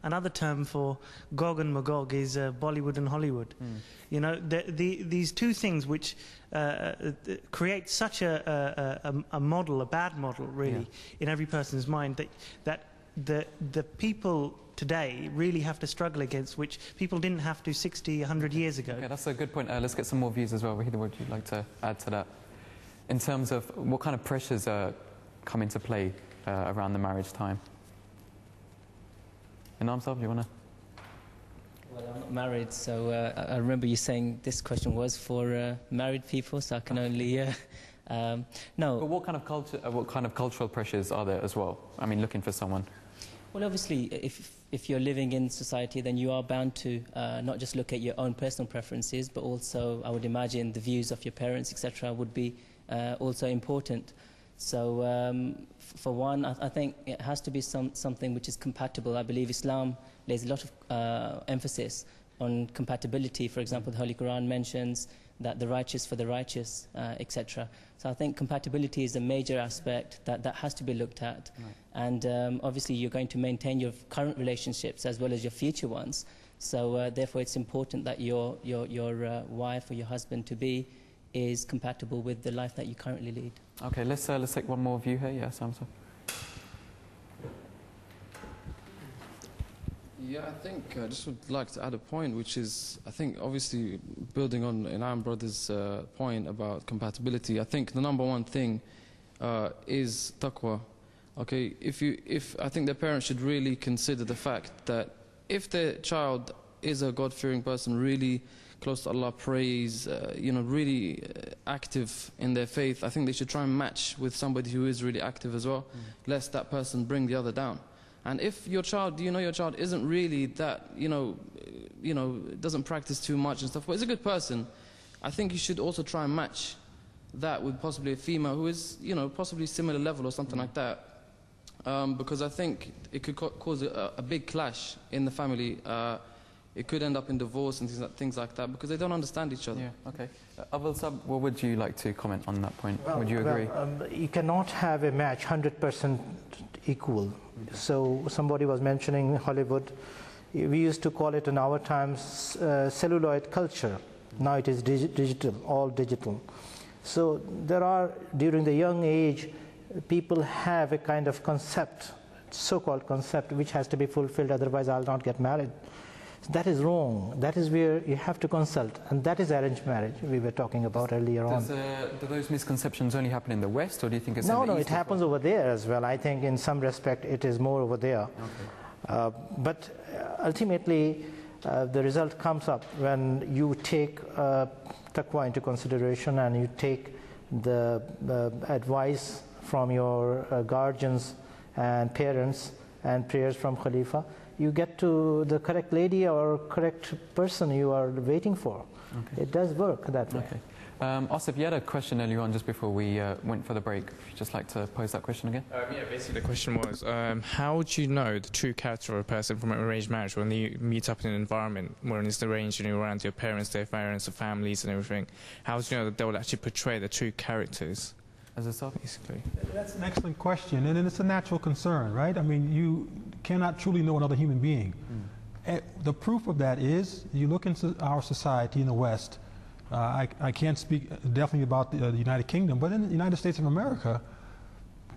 another term for Gog and Magog is Bollywood and Hollywood. You know, these two things which create such a model, a bad model, really, in every person's mind, that the people today really have to struggle against, which people didn't have to 60, 100 years ago. Okay, that's a good point. Let's get some more views as well. Wahida, would you like to add to that? In terms of what kind of pressures come into play around the marriage time? Inam Sahib, you want to? Well, I'm not married, so I remember you saying this question was for married people, so I can only... no. But what kind of cultural pressures are there as well? I mean, looking for someone. Well, obviously, if you're living in society, then you are bound to not just look at your own personal preferences, but also, I would imagine, the views of your parents, etc., would be also important. So, for one, I think it has to be something which is compatible. I believe Islam lays a lot of emphasis on compatibility. For example, the Holy Quran mentions that the righteous for the righteous, etc. So I think compatibility is a major aspect that has to be looked at. Right. And obviously you're going to maintain your current relationships as well as your future ones. So therefore it's important that your wife or your husband to be is compatible with the life that you currently lead. Okay, let's take one more view here. Yes, Samsa. Yeah, I think I just would like to add a point, which is, I think, obviously, building on Inam brother's point about compatibility, I think the number one thing is taqwa. Okay, I think the parents should really consider the fact that if their child is a God-fearing person, really close to Allah, prays, you know, really active in their faith, I think they should try and match with somebody who is really active as well, lest that person bring the other down. And if your child, your child isn't really that, doesn't practice too much and stuff, but is a good person, I think you should also try and match that with possibly a female who is, possibly similar level or something like that. Because I think it could cause a big clash in the family. It could end up in divorce and things like that because they don't understand each other. Yeah, okay. Aval Sab, what would you like to comment on that point? Would you agree? You cannot have a match 100% equal. So somebody was mentioning Hollywood. We used to call it in our times celluloid culture. Now it is digital, all digital. So there are, during the young age, people have a kind of concept, so-called concept, which has to be fulfilled, otherwise I'll not get married. That is wrong. That is where you have to consult, and that is arranged marriage we were talking about earlier on. Do those misconceptions only happen in the West, or do you think it's in the East? No, it happens over there as well. I think in some respect it is more over there. Okay. But ultimately, the result comes up when you take taqwa into consideration and you take the advice from your guardians and parents and prayers from Khalifa. You get to the correct lady or correct person you are waiting for. Okay. It does work that way. Okay. Asif, you had a question earlier on just before we went for the break. If you'd just like to pose that question again? Yeah, basically the question was, how do you know the true character of a person from an arranged marriage when you meet up in an environment where it's arranged around your parents, their parents, their families and everything? How do you know that they will actually portray the true characters? As a self, basically. That's an excellent question, and it's a natural concern, right? I mean, you cannot truly know another human being. The proof of that is, you look into our society in the West, I can't speak definitely about the United Kingdom, but in the United States of America,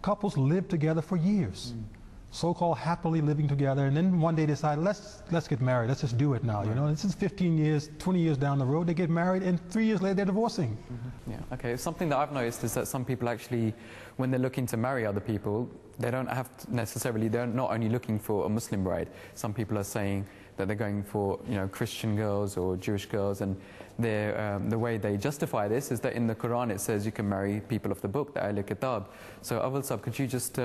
couples live together for years. So-called happily living together, and then one day decide, let's get married, let's just do it now, This is 15 years, 20 years down the road, they get married, and 3 years later they're divorcing. Yeah, okay. Something that I've noticed is that some people actually, when they're looking to marry other people, they don't have to necessarily, they're not only looking for a Muslim bride. Some people are saying that they're going for, Christian girls or Jewish girls, and the way they justify this is that in the Quran it says you can marry people of the book, the Ahl Kitab. So Aval Sab, could you just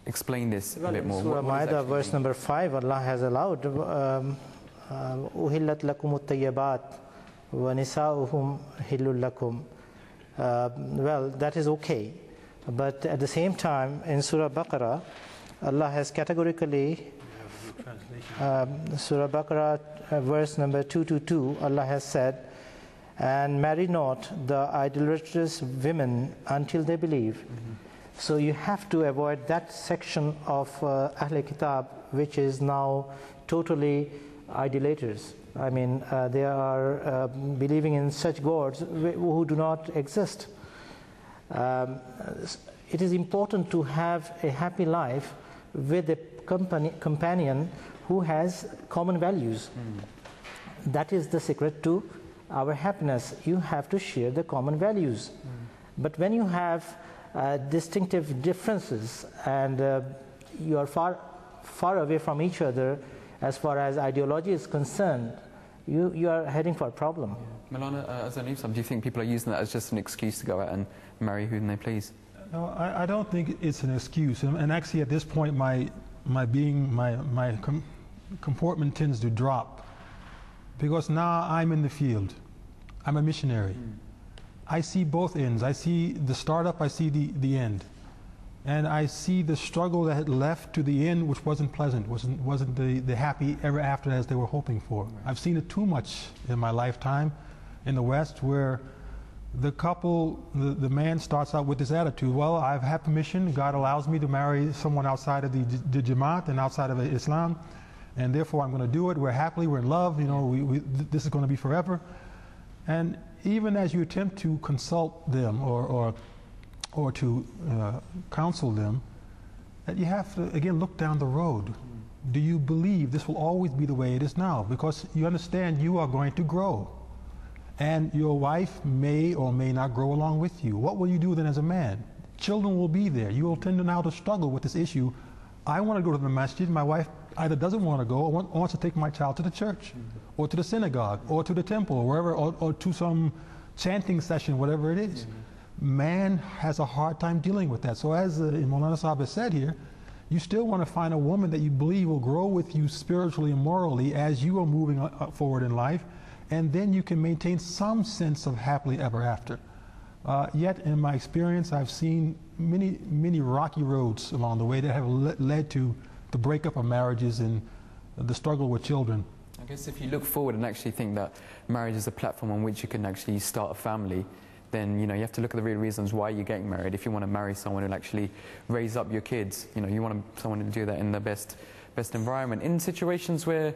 explain this a bit more? Surah Ma'idah, verse number 5, Allah has allowed uhillat lakum at-tayyibat wa nisa'uhum hillul lakum. Well, that is okay, but at the same time in Surah Baqarah, Allah has categorically Surah Baqarah verse number 222, Allah has said, and marry not the idolatrous women until they believe. So you have to avoid that section of Ahl Kitab, which is now totally idolaters. I mean, they are believing in such gods who do not exist. It is important to have a happy life with a companion who has common values. That is the secret to our happiness. You have to share the common values. But when you have distinctive differences and you are far away from each other as far as ideology is concerned, you are heading for a problem. Milana, as a Newsom, do you think people are using that as just an excuse to go out and marry whom they please? No, I don't think it's an excuse. And actually, at this point, my comportment tends to drop, because now I'm in the field. I'm a missionary. I see both ends. I see the startup, I see the end. And I see the struggle that had left to the end, which wasn't pleasant, wasn't the happy ever after as they were hoping for. I've seen it too much in my lifetime in the West, where the couple, the man starts out with this attitude: well, I've had permission, God allows me to marry someone outside of the Jamaat and outside of Islam, and therefore I'm going to do it. We're happily, we're in love, you know, this is going to be forever. And even as you attempt to consult them or to counsel them, that you have to, again, look down the road. Do you believe this will always be the way it is now? Because you understand you are going to grow. And your wife may or may not grow along with you. What will you do then as a man? Children will be there. You will tend to now to struggle with this issue. I want to go to the masjid. My wife either doesn't want to go or wants to take my child to the church or to the synagogue or to the temple or wherever, or to some chanting session, whatever it is. Man has a hard time dealing with that. So as Maulana Sahib has said here, you still want to find a woman that you believe will grow with you spiritually and morally as you are moving forward in life, and then you can maintain some sense of happily ever after. Yet in my experience, I've seen many rocky roads along the way that have led to the breakup of marriages and the struggle with children. I guess if you look forward and actually think that marriage is a platform on which you can actually start a family, then you have to look at the real reasons why you're getting married. If you want to marry someone who'll actually raise up your kids, you want someone to do that in the best environment. In situations where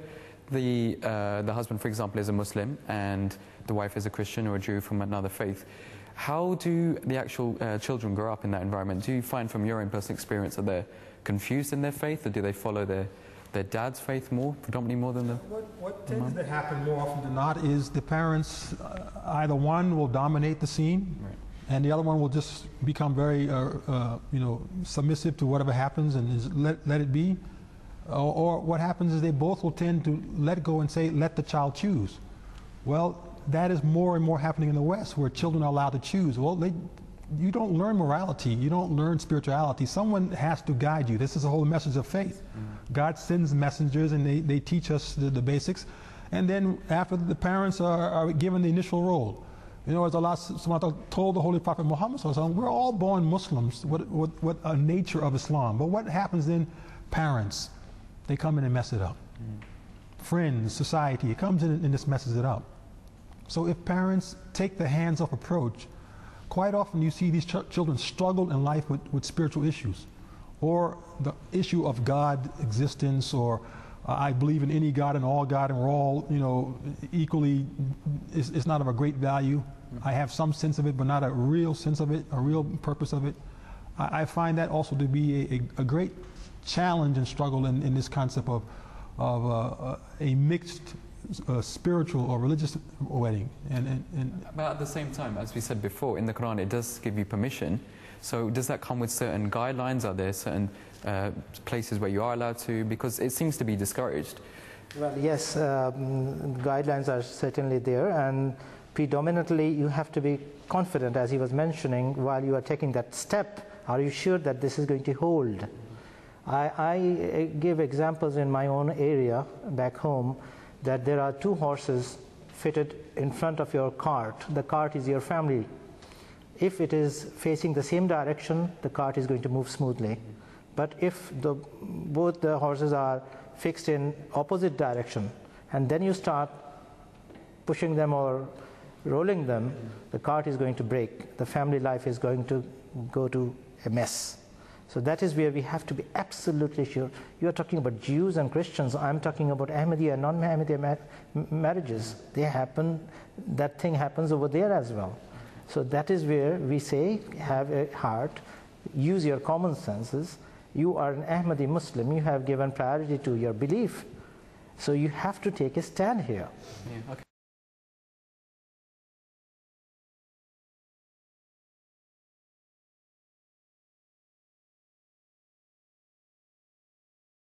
the husband, for example, is a Muslim and the wife is a Christian or a Jew from another faith, how do the actual children grow up in that environment? Do you find from your own personal experience that they're confused in their faith, or do they follow their dad's faith predominantly more than the What tends to happen more often than not is the parents, either one will dominate the scene, right, and the other one will just become very submissive to whatever happens and just let it be. Or what happens is they both will tend to let go and say, let the child choose. Well, that is more and more happening in the West, where children are allowed to choose. Well, you don't learn morality, you don't learn spirituality. Someone has to guide you. This is the whole message of faith. God sends messengers and they teach us the basics. And then after the parents are given the initial role, as Allah subhanahu wa ta'ala told the Holy Prophet Muhammad sallallahu alaihi wasallam, we're all born Muslims, what a nature of Islam. But what happens then? Parents, they come in and mess it up. Friends, society, it comes in and just messes it up. So if parents take the hands-off approach, quite often you see these children struggle in life with spiritual issues, or the issue of God existence, or I believe in any God and all God and we're all equally, is not of a great value. I have some sense of it, but not a real sense of it, a real purpose of it. I find that also to be a great challenge and struggle in this concept of a mixed spiritual or religious wedding. But at the same time, as we said before, in the Quran it does give you permission. So does that come with certain guidelines? Are there certain places where you are allowed to? Because it seems to be discouraged. Well, yes, guidelines are certainly there, and predominantly you have to be confident, as he was mentioning, while you are taking that step. Are you sure that this is going to hold? I give examples in my own area back home, that there are two horses fitted in front of your cart. The cart is your family. If it is facing the same direction, the cart is going to move smoothly. But if both the horses are fixed in opposite direction, and then you start pushing them or rolling them, the cart is going to break. The family life is going to go to a mess. So that is where we have to be absolutely sure. You are talking about Jews and Christians. I'm talking about Ahmadiyya and non-Ahmadiyya marriages. They happen, that thing happens over there as well. So that is where we say, have a heart, use your common senses. You are an Ahmadi Muslim. You have given priority to your belief. So you have to take a stand here. Yeah, okay.